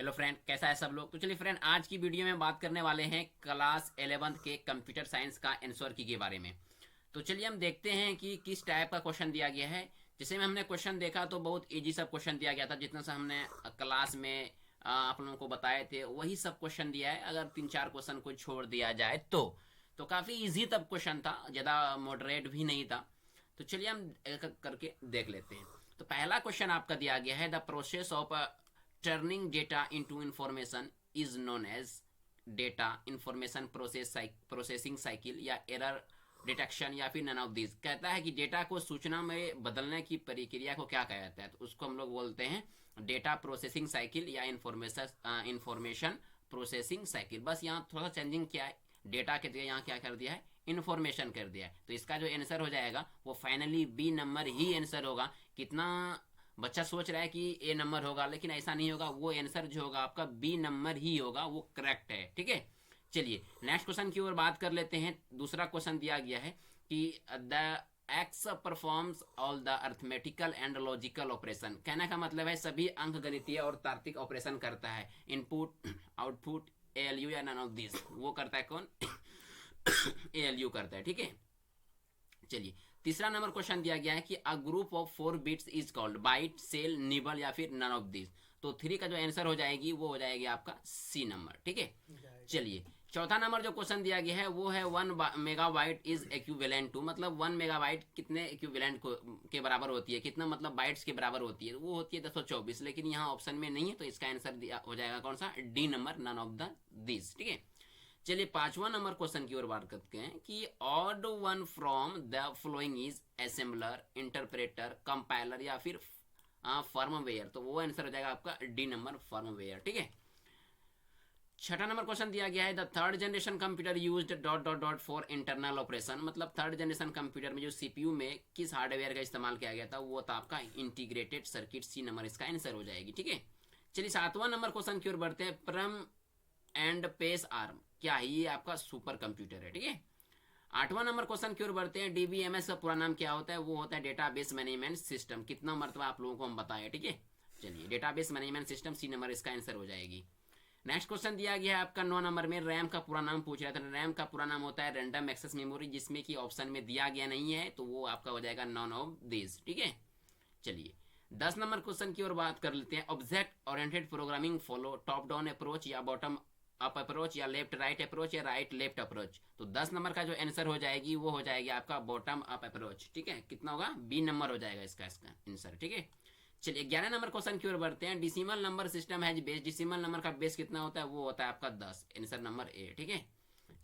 Hello friend, कैसा है सब लोग। तो चलिए फ्रेंड, आज की वीडियो में बात करने वाले हैं क्लास 11th के कंप्यूटर साइंस का आंसर की के बारे में। तो चलिए हम देखते हैं कि किस टाइप का क्वेश्चन दिया गया है। जैसे में हमने क्वेश्चन देखा तो बहुत इजी सब क्वेश्चन दिया गया था, जितना सा हमने क्लास में आप लोगों को बताए थे वही सब क्वेश्चन दिया है। अगर 3-4 क्वेश्चन को छोड़ दिया जाए तो काफ़ी इजी तब क्वेश्चन था, ज़्यादा मॉडरेट भी नहीं था। तो चलिए हम एक एक करके देख लेते हैं। तो पहला क्वेश्चन आपका दिया गया है, the process of turning data into information is known as data information processing cycle या एरर डिटेक्शन या फिर नन ऑफ दिस। कहता है कि डेटा को सूचना में बदलने की प्रक्रिया को क्या कहा जाता है, तो उसको हम लोग बोलते हैं डेटा प्रोसेसिंग साइकिल या इंफॉर्मेशन प्रोसेसिंग साइकिल। बस यहाँ थोड़ा सा चेंजिंग किया है, डेटा के जगह यहाँ क्या कर दिया है, इन्फॉर्मेशन कर दिया है। तो इसका जो आंसर हो जाएगा वो फाइनली बी नंबर ही आंसर होगा। कितना बच्चा सोच रहा है कि ए नंबर होगा, लेकिन ऐसा नहीं होगा। वो आंसर जो होगा आपका बी नंबर ही होगा, वो करेक्ट है। ठीक है, चलिए नेक्स्ट क्वेश्चन की ओर बात कर लेते हैं। दूसरा क्वेश्चन दिया गया है कि the x performs all the arithmetical and logical operation. कहने का मतलब है सभी अंक गणितीय और तार्किक ऑपरेशन करता है। इनपुट, आउटपुट, एएलयू या नन ऑफ दिस। वो करता है कौन? एएलयू करता है। ठीक है, चलिए तीसरा नंबर क्वेश्चन दिया गया है कि a group of 4 bits is called byte, cell, nibble या फिर नन ऑफ दिस। तो 3 का जो आंसर हो जाएगी वो हो जाएगी आपका सी नंबर। ठीक है, चलिए चौथा नंबर जो क्वेश्चन दिया गया है वो है 1 मेगाबाइट इज इक्विवेलेंट टू। मतलब 1 मेगाबाइट कितने इक्विवेलेंट के बराबर होती है, कितना मतलब बाइट्स के बराबर होती है, वो होती है 224। लेकिन यहाँ ऑप्शन में नहीं है, तो इसका आंसर हो जाएगा कौन सा? D number, none of the this. ठीक है, चलिए पांचवा नंबर क्वेश्चन की ओर बात करते हैं कि odd one from the following is assembler, interpreter, compiler या फिर फर्मवेयर। तो वो आंसर हो जाएगा आपका डी नंबर, फर्मवेयर। ठीक है, छठा नंबर क्वेश्चन दिया गया है the third generation computer used dot dot dot for internal operation. मतलब थर्ड जनरेशन कंप्यूटर में जो सीपीयू में किस हार्डवेयर का इस्तेमाल किया गया था, वो था आपका इंटीग्रेटेड सर्किट। सी नंबर इसका आंसर हो जाएगी। ठीक है, चलिए सातवां नंबर क्वेश्चन की ओर बढ़ते हैं। प्रम एंड पेस आर्म क्या है? ये आपका सुपर कंप्यूटर है। ठीक है, आठवां नंबर क्वेश्चन की ओर बढ़ते हैं। डीबीएमएस का पूरा नाम क्या होता है? वो होता है डेटाबेस मैनेजमेंट सिस्टम। कितना मरतबा आप लोगों को हम बताए। ठीक है, चलिए database management system, C number इसका आंसर हो जाएगी। नेक्स्ट क्वेश्चन दिया गया है आपका 9 नंबर में, रैम का पूरा नाम पूछ रहा था। रैम का पूरा नाम होता है रैंडम एक्सेस मेमोरी, जिसमें कि ऑप्शन में दिया गया नहीं है, तो वो आपका हो जाएगा नॉन ऑफ दिस। ठीक है, चलिए 10 नंबर क्वेश्चन की ओर बात कर लेते हैं। Object oriented programming follow top down approach या बॉटम अप अप्रोच या लेफ्ट राइट अप्रोच या राइट लेफ्ट अप्रोच। तो 10 नंबर का जो आंसर हो जाएगी वो हो जाएगी आपका बॉटम अप अप्रोच। ठीक है, कितना होगा? बी नंबर हो जाएगा इसका आंसर। ठीक है, चलिए 11 नंबर क्वेश्चन की ओर बढ़ते हैं। डिसिमल नंबर सिस्टम है बेस। डिसिमल नंबर का बेस कितना होता है? वो होता है आपका 10। Answer number A. ठीक है,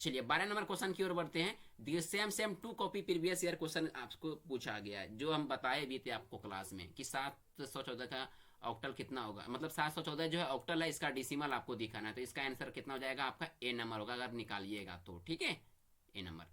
चलिए 12 नंबर क्वेश्चन की ओर बढ़ते हैं। Same 2 copy previous year question आपको पूछा गया है, जो हम बताए भी थे आपको क्लास में कि 714 का ऑक्टल कितना होगा। मतलब 714 जो है ऑक्टल है, इसका डिसिमल आपको दिखाना है। तो इसका आंसर कितना हो जाएगा? आपका ए नंबर होगा, अगर निकालिएगा तो। ठीक है, ए नंबर।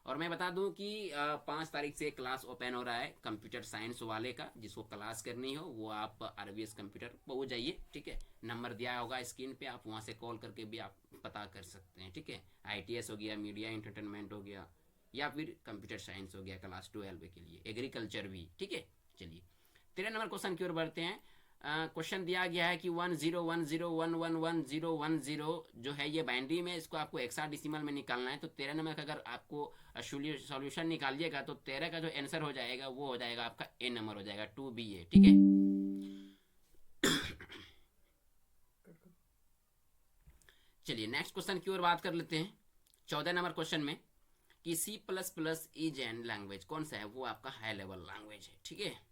और मैं बता दूं कि 5 तारीख से क्लास ओपन हो रहा है कंप्यूटर साइंस वाले का। जिसको क्लास करनी हो वो आप आरवीएस कंप्यूटर पहुंच जाइए। ठीक है, नंबर दिया होगा स्क्रीन पे, आप वहां से कॉल करके भी आप पता कर सकते हैं। ठीक है, आईटीएस हो गया, मीडिया एंटरटेनमेंट हो गया, या फिर कंप्यूटर साइंस हो गया क्लास 12 के लिए, एग्रीकल्चर भी। ठीक है, चलिए 13 नंबर क्वेश्चन की ओर बढ़ते हैं। क्वेश्चन दिया गया है कि 1010111010 जो है ये बाइनरी में, इसको आपको हेक्साडेसिमल में निकालना है। तो 13 नंबर का अगर आपको सॉल्यूशन निकालिएगा तो 13 का जो आंसर हो जाएगा वो हो जाएगा आपका ए नंबर हो जाएगा, 2BA। ठीक है, चलिए नेक्स्ट क्वेश्चन की ओर बात कर लेते हैं। 14 नंबर क्वेश्चन में कि C++ इज एन लैंग्वेज। कौन सा है? वो आपका हाई लेवल लैंग्वेज है। ठीक है,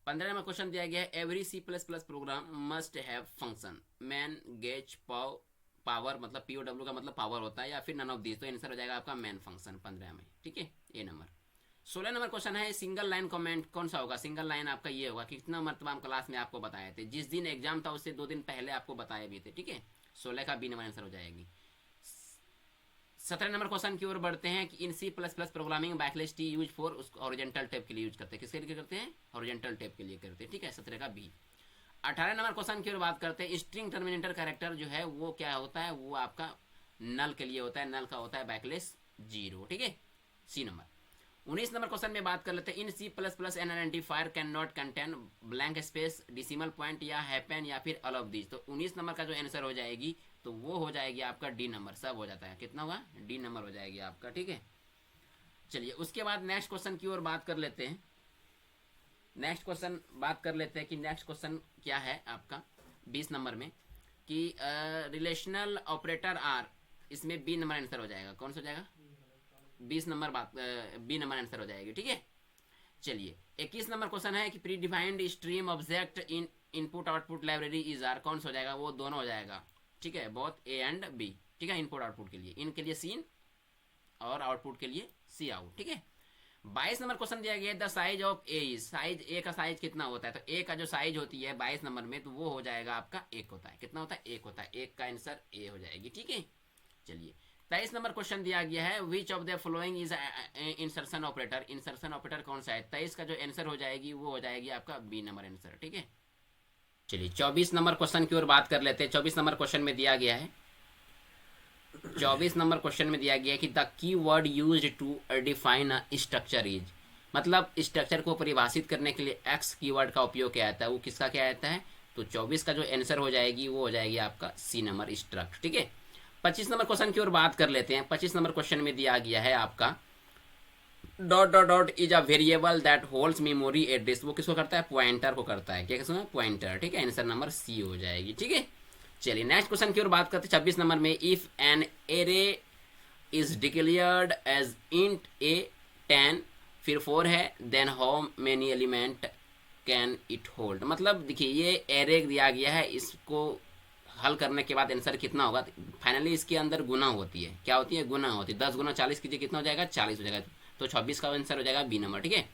15 नंबर क्वेश्चन दिया गया है। Every C++ program must have function main, gets, power. मतलब POW का मतलब पावर होता है, या फिर नन ऑफ दिस। तो आंसर हो जाएगा आपका मैन फंक्शन 15 में। ठीक है, ए नंबर। 16 नंबर क्वेश्चन है सिंगल लाइन कमेंट कौन सा होगा? सिंगल लाइन आपका ये होगा। कितना मरतबा हम क्लास में आपको बताए थे, जिस दिन एग्जाम था उससे 2 दिन पहले आपको बताए भी थे। ठीक है, 16 का बी नंबर आंसर हो जाएगी। 17 नंबर क्वेश्चन की ओर बढ़ते हैं कि इन C++ programming backless T use for उसको हॉरिजॉन्टल टैब के लिए यूज करते हैं। किसके लिए करते हैं? हॉरिजॉन्टल टैब के लिए करते हैं। ठीक है, 17 का बी। 18 नंबर क्वेश्चन की ओर बात करते हैं। स्ट्रिंग टर्मिनेटर कैरेक्टर जो है वो क्या होता है? वो आपका नल के लिए होता है। नल का होता है बैकलेस 0। ठीक है, सी नंबर। 19 नंबर क्वेश्चन में बात कर लेते हैं, in C plus plus an identifier can not contain blank space, decimal point या हैपन या फिर ऑल ऑफ दिस। तो 19 नंबर का जो आंसर हो जाएगी तो वो हो जाएगी आपका डी नंबर, सब हो जाता है, कितना हुआ, डी नंबर हो जाएगी आपका, ठीक है। चलिए उसके बाद नेक्स्ट क्वेश्चन की ओर बात कर लेते हैं। नेक्स्ट क्वेश्चन बात कर लेते हैं कि नेक्स्ट क्वेश्चन क्या है आपका 20 नंबर में कि रिलेशनल ऑपरेटर आर, इसमें बी नंबर आंसर हो जाएगा, कौन सा हो जाएगा, 20 नंबर बात बी नंबर आंसर हो जाएगी, ठीक है। चलिए 21 नंबर क्वेश्चन है कि predefined stream object in input output library is are, कौन सा हो जाएगा, वो दोनों हो जाएगा, ठीक है, बोथ ए एंड बी, ठीक है, इनपुट आउटपुट के लिए, इन के लिए सीन और आउटपुट के लिए सी आउट, ठीक है। 22 नंबर क्वेश्चन दिया गया the size of A is, size A का साइज कितना होता है, तो ए का जो साइज होती है 22 नंबर में तो वो हो जाएगा आपका एक होता है, कितना होता है, एक होता है, एक का आंसर ए हो जाएगी, ठीक है। चलिए 23 नंबर क्वेश्चन दिया गया है which of the following is insertion operator, insertion operator कौन सा है, 23 का जो आंसर हो जाएगी वो हो जाएगी आपका बी नंबर आंसर, ठीक है। चलिए 24 नंबर क्वेश्चन की ओर बात कर लेते हैं। 24 नंबर क्वेश्चन में दिया गया है, 24 नंबर क्वेश्चन में दिया गया है कि the keyword use to define a structure is, मतलब स्ट्रक्चर को परिभाषित करने के लिए एक्स कीवर्ड का उपयोग किया जाता है, वो किसका क्या आता है, तो 24 का जो आंसर हो जाएगी वो हो जाएगी आपका सी नंबर स्ट्रक्ट, ठीक है। 25 नंबर क्वेश्चन की ओर बात कर लेते हैं। 25 नंबर क्वेश्चन में दिया गया है आपका dot dot dot is a variable that holds memory address, वो किसको करता है, पॉइंटर को करता है, क्या किसको, पॉइंटर, ठीक है, आंसर नंबर सी हो जाएगी, ठीक है। चलिए नेक्स्ट क्वेश्चन की ओर बात करते हैं 26 नंबर में, if an array is declared as int A 10 फिर 4 है then how many element can it hold, मतलब देखिए ये एरे दिया गया है, इसको हल करने के बाद आंसर कितना होगा, फाइनली इसके अंदर गुना होती है, क्या होती है, गुना होती है, 10 गुना 40 कीजिए कितना हो जाएगा, 40 हो जाएगा, तो 26 का आंसर हो जाएगा बी नंबर, ठीक है।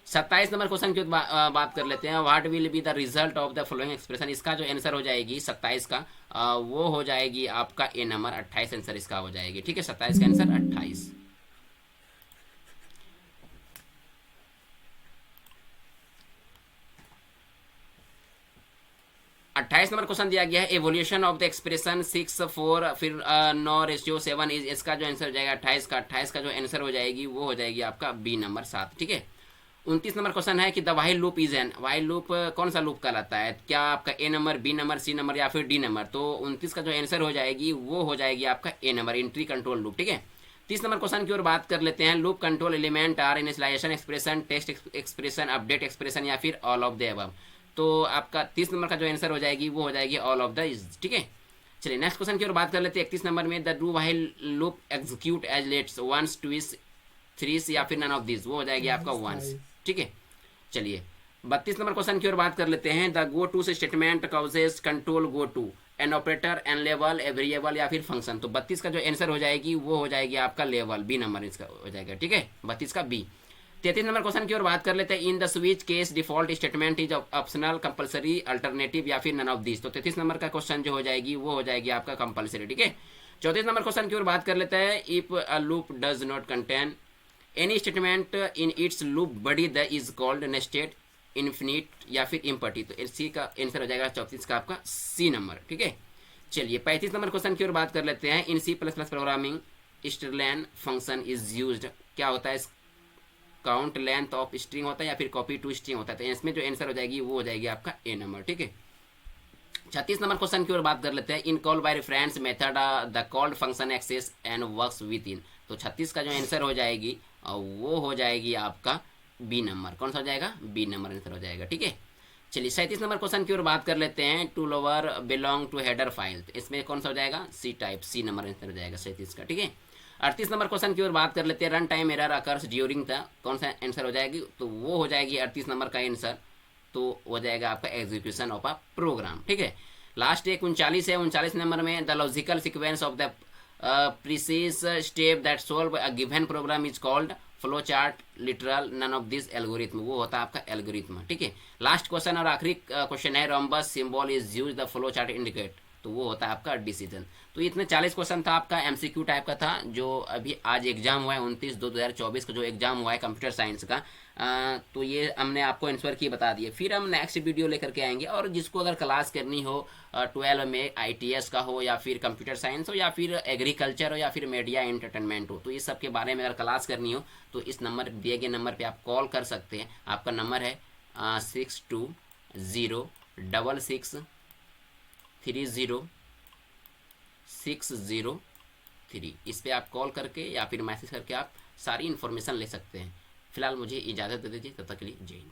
27 नंबर क्वेश्चन की बात कर लेते हैं, what will be the result of the following expression, इसका जो आंसर हो जाएगी 27 का वो हो जाएगी आपका ए नंबर, 28 आंसर इसका हो जाएगी, ठीक है, 27 का आंसर 28। 28 नंबर क्वेश्चन दिया गया है एवोल्यूशन ऑफ द एक्सप्रेशन 6 4 फिर 9:7 इज, इसका जो आंसर हो जाएगा 28 का, 28 का जो आंसर हो जाएगी वो हो जाएगी आपका बी नंबर 7, ठीक है। 29 नंबर क्वेश्चन है कि the while loop is an, while loop कौन सा लूप कहलाता है, क्या आपका A number, B number, C number या फिर डी नंबर, तो 29 का जो आंसर हो जाएगी वो हो जाएगी आपका A number, entry control loop, ठीक है। 30 नंबर क्वेश्चन की ओर बात कर लेते हैं, loop control element are initialisation expression, test expression, update expression या फिर ऑल ऑफ द अबव, तो आपका 30 नंबर का जो आंसर हो जाएगी वो हो जाएगी ऑल ऑफ द इज, ठीक है। चलिए नेक्स्ट क्वेश्चन की ओर बात कर लेते हैं 31 नंबर में, the do while loop execute as let's 1 2 3 या फिर नन ऑफ दिस, वो हो जाएगी आपका 1, ठीक है। चलिए 32 नंबर क्वेश्चन की ओर बात कर लेते हैं, द गो टू से statement causes control go to an operator an level a variable या फिर फंक्शन, तो 32 का जो आंसर हो जाएगी वो हो जाएगी आपका लेवल, बी नंबर इसका हो जाएगा, ठीक है, 32 का बी। 33 नंबर क्वेश्चन की ओर बात कर लेते हैं, in the switch case default statement is optional compulsory alternative या फिर नन ऑफ दिस, तो 33 नंबर का क्वेश्चन जो हो जाएगी वो हो जाएगी आपका कंपलसरी, ठीक है। 34 नंबर क्वेश्चन की ओर बात कर लेते हैं, if a loop does not contain any statement in its loop body the is called nested infinite या फिर इम्पर्टी, तो सी का आंसर हो जाएगा 34 का आपका सी नंबर, ठीक है। चलिए 35 नंबर क्वेश्चन की ओर बात कर लेते हैं, in C plus plus programming strlen function is used, क्या होता है, काउंट लेंथ ऑफ स्ट्रिंग होता है या फिर कॉपी टू स्ट्रिंग होता है, तो इसमें जो आंसर हो जाएगी वो हो जाएगी आपका ए नंबर, ठीक है। 36 नंबर क्वेश्चन की ओर बात कर लेते हैं, in call by reference method the called function access and works with in, तो 36 का जो आंसर हो जाएगी वो हो जाएगी आपका बी नंबर, कौन सा हो जाएगा, बी नंबर आंसर हो जाएगा, ठीक है। चलिए 37 नंबर क्वेश्चन की ओर बात कर लेते हैं, to lower belong to header file, तो इसमें कौन सा हो जाएगा, C type, C number answer हो जाएगा 37 का, ठीक है। 38 नंबर क्वेश्चन की ओर बात कर लेते हैं, run time error occurs during the, कौन सा आंसर हो जाएगी, तो वो हो जाएगी 38 नंबर का आंसर, तो हो जाएगा आपका एग्जीक्यूशन ऑफ अ प्रोग्राम, ठीक है। लास्ट एक 39 है, 39 नंबर में the logical sequence of the precise step that solve a given program is called flow chart literal none of this algorithm, वो होता है आपका एल्गोरिथम, ठीक है। लास्ट क्वेश्चन और आखिरी क्वेश्चन है, rhombus symbol is use the flow chart indicate, तो वो होता है आपका डिसीजन। तो इतने 40 क्वेश्चन था, आपका एमसीक्यू टाइप का था, जो अभी आज एग्जाम हुआ है 29/2/2024 का जो एग्जाम हुआ है कंप्यूटर साइंस का। तो ये हमने आपको आंसर की बता दिए। फिर हम नेक्स्ट वीडियो लेकर के आएंगे, और जिसको अगर क्लास करनी हो 12 में आईटीएस का हो, या फिर कंप्यूटर साइंस हो, या फिर एग्रीकल्चर हो, या फिर मीडिया एंटरटेनमेंट हो, तो इस सब के बारे में अगर क्लास करनी हो तो इस नंबर दिए गए नंबर पे आप कॉल कर सकते हैं। आपका नंबर है 6206630603। इस पर आप कॉल करके या फिर मैसेज करके आप सारी इन्फॉर्मेशन ले सकते हैं। फिलहाल मुझे इजाज़त दे दीजिए, तब तक के लिए जय हिंद।